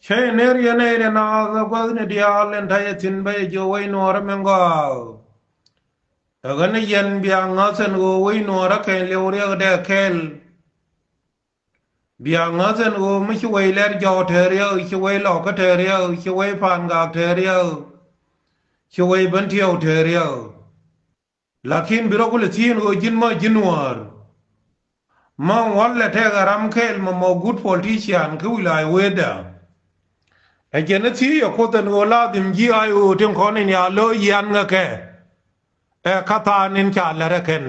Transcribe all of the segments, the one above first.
Şey nereye nereye nazı gözüne diyalen tayetin be jowai nora mengo. Agane yen biangasen go wai nora ken leure de kel. Biangasen go michi wai ler jaw teriya ichi wai loka teriya ichi wai panga teriya ichi wai bantiya teriya. Lakin birokule tin go jinma jinwar. Ma walla te garam kel ma good politician ku wilai weda. Ejene ti ya koten go la dim ji ayu tin konin ya lo yan nga ke kata nin cha la reken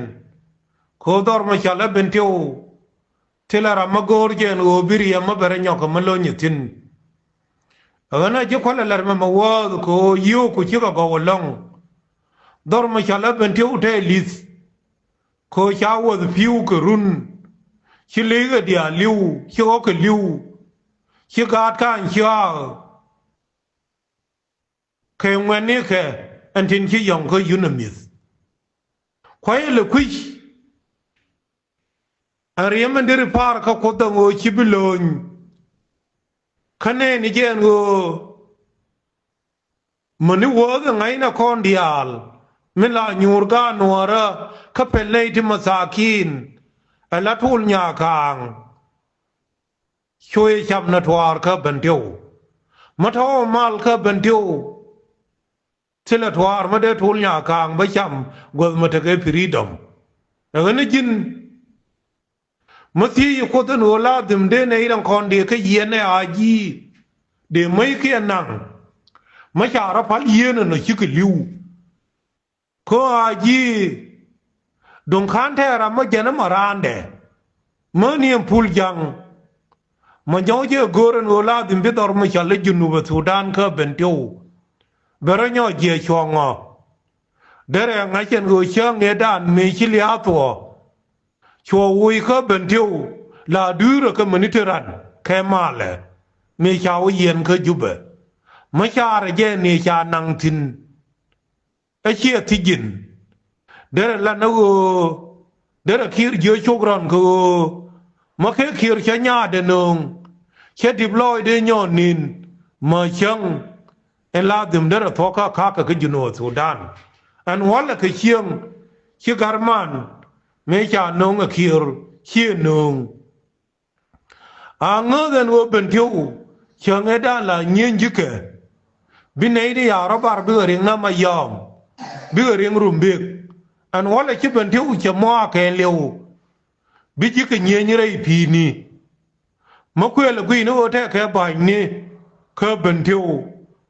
ko dor ma cha la bentiu tilara magor jen go biri ya mabere nyok ma lo nyitin ana ji ko la ma wa ko yu ku chi go long dor ma cha la bentiu te lis ko cha wo fiu ko run chi le ga dia liu chi o ke liu chi ga kan cha ke ngani ke antin chi yong ko yunamis khoy le kuy ariam ndir par ka ko dango chi bilon khane ni gen go mani wo ga ngai na kon dial min la nyur ga nuara ka pelle ti masakin ala tul nya kangช่วยชับนาทวารka bantiu ma tho mal ka bantiu sila twar ma de tul nya kang ba cham gol ma te ke freedom ngane jin ma ti ko tan wala dim de ne iran kon de ke yene aji de mai ke nan ma chara pal yene no chike liu ko aji don kan te ra ma jena marande ma ni pul jang ma joje goren wala dim be dor ma chale junu ba sudan ka bantiu bere nyo je chongo dere nga chen go chang ne dan me chilia to cho wi ka bentiu la dure ka monitoran ke male me chao yen ka jube ma cha re je ne cha nang tin a chia ti jin dere la no dere kir je chogran ko ma ke kir cha nya de nong che diploy de nyon nin ma chang en la dim dara thoka ka juno sudan an wala ke chiang chi garman me cha nong a khir chi nong a ngo den wo ben tiu chang e da la nyin jike bi nei de ya ro bar bi ring na ma yom bi ring rum bik an wala chi ben tiu che mo ke lew bi jike nyen rei pi ni ma kwe la gwi no te ke ba ni ke ben tiu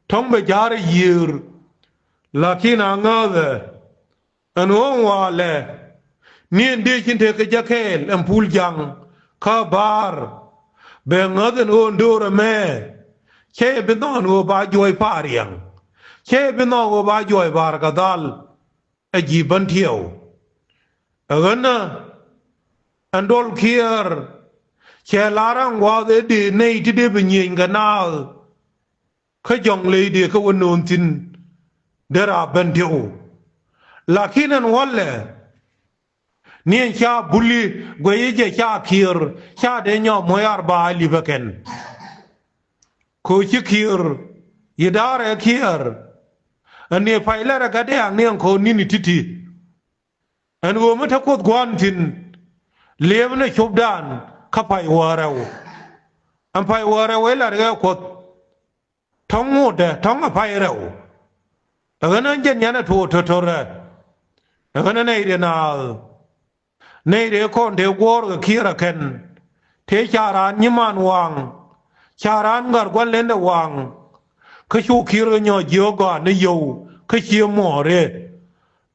thông bây giờ là nhiều, là khi nào ngờ về, anh uống hoa lệ, niên đi trên thế cái giấc hè, em phul giang, cá bar, bề ngỡ đến ôn đồ rồi mẹ, che bên đó ngô ba joy pa riang, che bên đó ngô ba joy bar cả dal, ở gì bên thiểu, ở gần anh đôi kia, che larang hoa để đi này thì đi bên nhìn cái nào khơi dòng lấy đi khơi ôn nôn tin để ra bên thiểu là khi nên huấn lệ niên cha bully quay về cha kier cha để nhau mỗi arba li beken khơi chiếc kier yadare kier anh ấy phải là cái đấy anh ấy khơi nín tít anh ấy mới thắc cốt quan tin liêm nó chụp đàn khắp phải hòa rau anh phải hòa rau ấy là cái cốt thông ngô de thông a phai rau ngana jen yana to ra ngana nei de na nei de kon de gor ga kira ken te charan nyiman wang charan gar gwan len de wang ka chu kira nyo jio ga ne yo ka chi mo re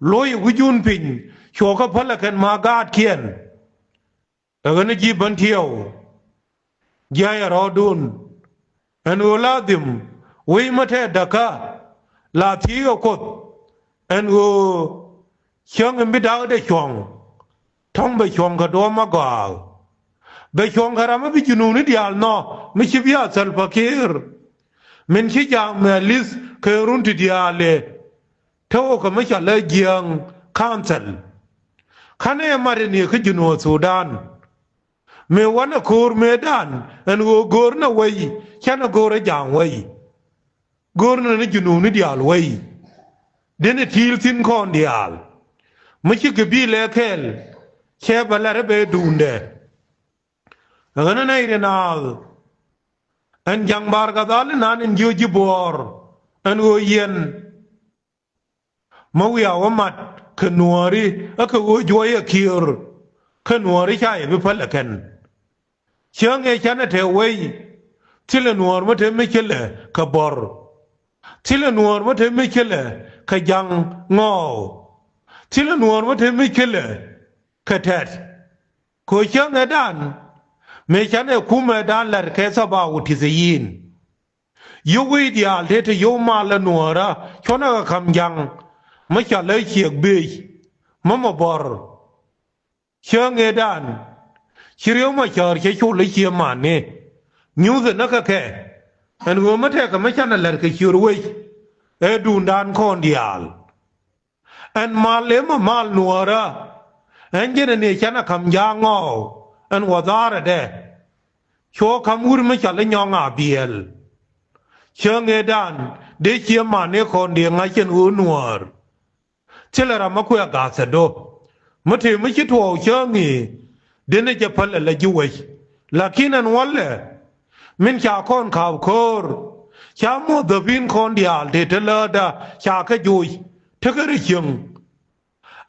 loi gu jun pin cho ka phala ken ma ga kien ngana ji ban thiau ya ro dun an uladim we mate daka la thi ko kot en go chang mi da de chong thong be chong ka do ma ga be chong ka ma bi junu ni dial no mi chi bia sal fakir men chi ja me lis ke run ti diale tho ko ma cha le giang council khane mare ni ke junu sudan me wana kur medan en go gor na wai chana gore jang wai gore na junu ni dial wai dene til tin kon dial machi gebi lekel che balare be dunde ngana na ire nal an jang bar ga dal nan en joji bor an o yen mawiya wa mat knuari aka o joye kir knuari chai be palakan chang e chana te wai tile nuor ma te mekele ka bor tile nuor ma te mekele ka jang ngo tile nuor ma te mekele ka tet ko chang e dan me chane kuma dan lar ke sa ba uti zeyin yo wi dial te yo ma la nuora chona ka kam jang ma cha le chiek be ma bor chang e dan chiriu ma char che chu le chi ma ne nyu ze na ka ke an go ma te ka ma chana lar ke chirwe e dun dan kon dial an mal le ma mal nuora an je ne chana kam jang ngo an wadara de cho kamur ma chale nyong a biel chang e dan de chi ma ne kon de nga chen u nuor chela ra ma ku ga sa do ma te ma chi to chang e de ne je pal la juwe lakinan walla min cha kon kaw kor cha mo de bin kon dial de te la da cha ka juy te ka ri chung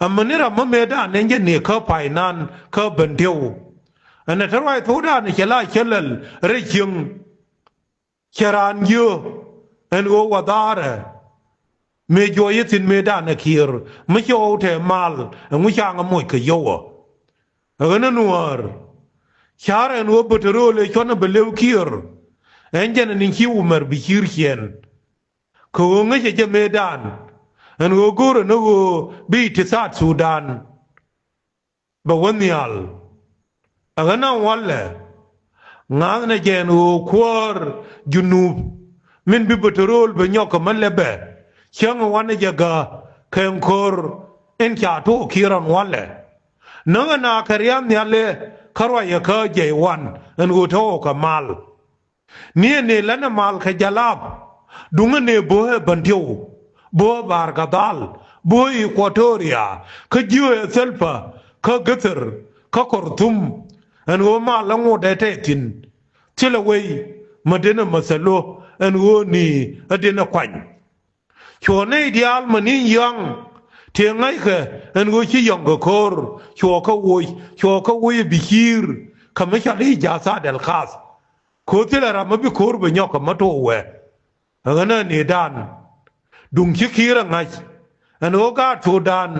amanira ma me da ne je ne ka pai nan ka ben tiu ana tarwai thoda ne chela chelal ri chung charan yo en o wadare me joye tin me da na kir ma cho te mal ngu cha nga moy ka yo ana nuar chara en o botoro le chona belew kir enjana nin ki umar bi kir kien ko nga je me dan en o goro no bi tisat sudan ba wanial agana walla ngana jen o kwar junub min bi botoro be nyoko man lebe chang wana jaga ken kor en cha to kiran walla nanga na karyam nyale karwa ya ka je wan en go to ka mal ne lana mal ka jalab dunga ne bo bantiu bo bar gadal bo equatoria ka jiwe selpa ka gathar ka kortum en go mal ngo de tetin tilawai madina masalo en go ni adina kwan chone ideal mani yang te ngai ke en go chi yang ko kor cho ka woi bikir kama chali jasa del khas ko tela ra mabi kor be nyoka mato we ngana ni dan dung chi kira ngai en o ga to dan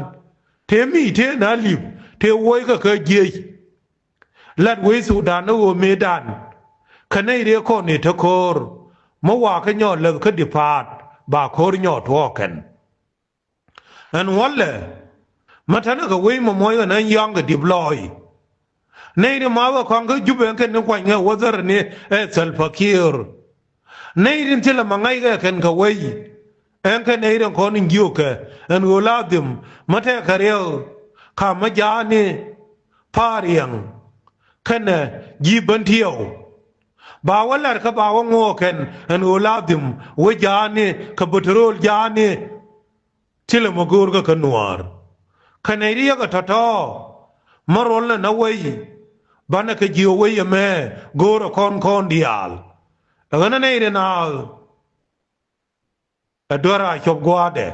te mi te na lip te woi ka ke je lat wei su dan o me dan kanai re ko ni ta kor ma wa ka nyo le ka dipat ba kor nyo to ken an walla matana ka wei mo moyo nan yang ga diploy nei de ma wa kan ga jube ken ko nga wazar ne e sal fakir nei din tila mangai ga ken ka wei en ka nei den ko nin giyo ka an goladim mata ka real ka majani pariang kana jiban tiyo ba wallar ka ba wa ngo ken an goladim wajani ka petrol jani tila magur ga kanuar kanairia ga tata marolla na wai bana ka jiyo wai me goro kon dial agana nei de nal adora chop gwade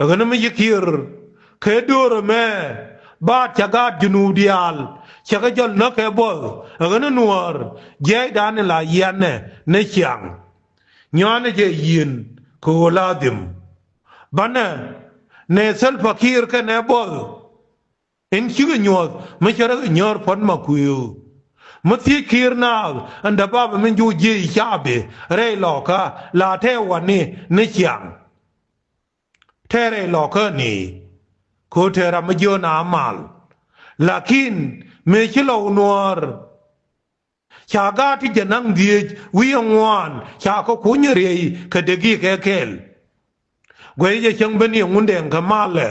agana mi yikir ke doro me ba chaga junu dial chaga jol na ke bol agana nuar je dan la yane ne chiang nyane je yin ko ladim bana ne sel fakir ke ne bol en chiga nyot ma chara nyor pon ma kuyu ma ti kir na anda baba men ju je chabe re loka la te wani ne chiang tere loka ni ko tera ma jo na mal lakin me chilo nuar chaga ti janang die wi ngwan cha ko kunyere ka degi ke kel gwe je chang bani ngunde ka male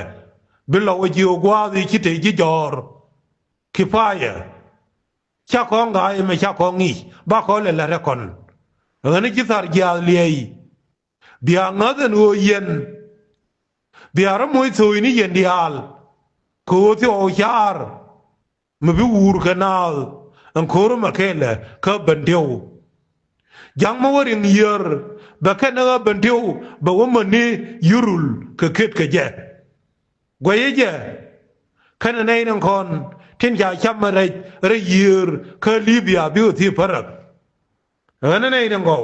bilo ji ogwa di chite ji jor kifaya cha ko ngai me cha ko ngi ba ko le la rekon ngani ki sar ya liei bia ngaden o yen bia ra moy so ni yen dial ko ti o yar me bi wur kanal an koro makele ka bandio jang ma warin yer ba kana bandio ba wamani yurul ka ket ka je goye je kana nay nan kon tin ja chama re yer ka libya bi ti parak ana nay nan go